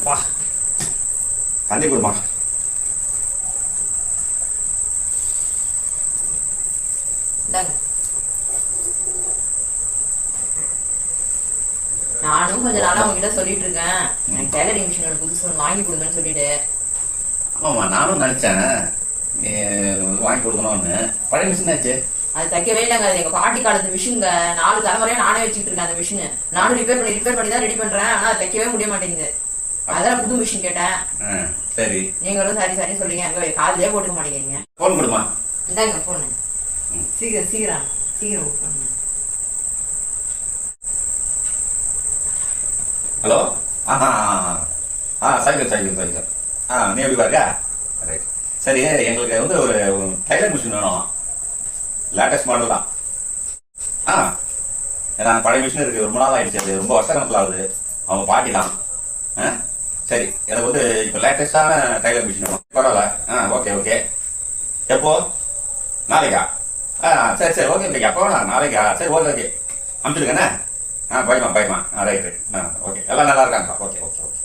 வா தண்ணி கொடுமா. நானும் கொஞ்ச நாளா உங்ககிட்ட சொல்லிட்டு இருக்கேன், எனக்கு டெய்லரிங் மிஷின் புதுசு ஒன்று வாங்கி கொடுங்கன்னு சொல்லிட்டு. ஆமாம்மா, நானும் நினைச்சேன் வாங்கி கொடுக்கணும்னு. பழைய மிஷின் ஆச்சு, அது தைக்கவே இல்லைங்க. அது எங்க பாட்டி காலத்து மிஷினுங்க. 4 தலைமுறையா நானே வச்சுட்டு இருக்கேன் அந்த மிஷின். நானும் ரிப்பேர் பண்ணி தான் ரெடி பண்றேன். ஆனா தைக்கவே முடிய மாட்டேங்குது. அதான் புது மிஷின் கேட்டேன். சரி, நீங்களும் சரி சரி சொல்றீங்க. அங்க காதுலயே போட்டுக்க மாட்டேங்கிறீங்க. போன் கொடுமா. இந்தாங்க போன். சீக்கிரம் சீக்கிரம் சீக்கிரம் பண்ணுங்க. ஹலோ. Cycle cycle cycle. நீ எப்படி பாருங்க. ரைட். சரி, எங்களுக்கு வந்து ஒரு டைலர் மிஷின் வேணும். லேட்டஸ்ட் மாடல் தான். ஏன்னா பழைய மிஷின் இருக்கு, ரொம்ப நாள் ஆயிடுச்சு. அது ரொம்ப வருஷ கணக்கில் ஆகுது. அவங்க பாட்டி தான். சரி, எனக்கு வந்து இப்போ லேட்டஸ்டான டைலர் மிஷின் வேணும். பரவாயில்ல. Okay okay. எப்போ? நாளைக்கா? சரி சரி, ஓகே ஓகே. அப்போ நாளைக்கா? சரி, ஓகே ஓகே. அனுப்பிச்சிருக்கேண்ணே. பயமா. Right right. ஓகே, எல்லாம் நல்லா இருக்காங்க. Okay okay okay.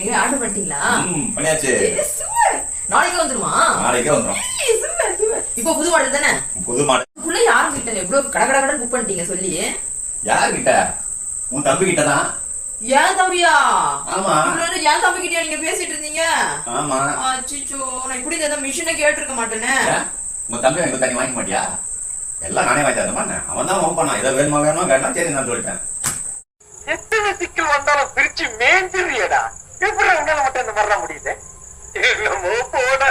எங்க ஆர்டர் பண்ணிட்டீங்களா? பண்ணியாச்சு. நாளைக்கே வந்துருமா? நாளைக்கே வந்துரும். இப்போ புது மாடல் தானே? புது மாடல். புள்ள யாரும் கிட்ட எவ்வளவு கடகடன்னு புக் பண்ணிட்டீங்க சொல்லி? யார் கிட்ட? உன் தம்பி கிட்ட தான். ஏன் தம்பியா? ஆமா. ஏன் தம்பி கிட்டயா நீங்க பேசிட்டு இருந்தீங்க? ஆமா. அச்சச்சோ, நான் இப்படி இந்த மிஷினை கேட்டிருக்க மாட்டேனே. உன் தம்பி எனக்கு தண்ணி வாங்கி மாட்டியா? எல்லாம் நானே வாங்கி தரமா? அவன் தான் வாங்க பண்ணான். இதை வேணுமா கேட்டா சரி நான் சொல்லிட்டேன். எத்தனை சிக்கல் வந்தாலும் பிரிச்சு மேஞ்சிரியடா. எப்படி உங்களால மட்டும் இந்த மாதிரி முடியுது? என்னமோ போட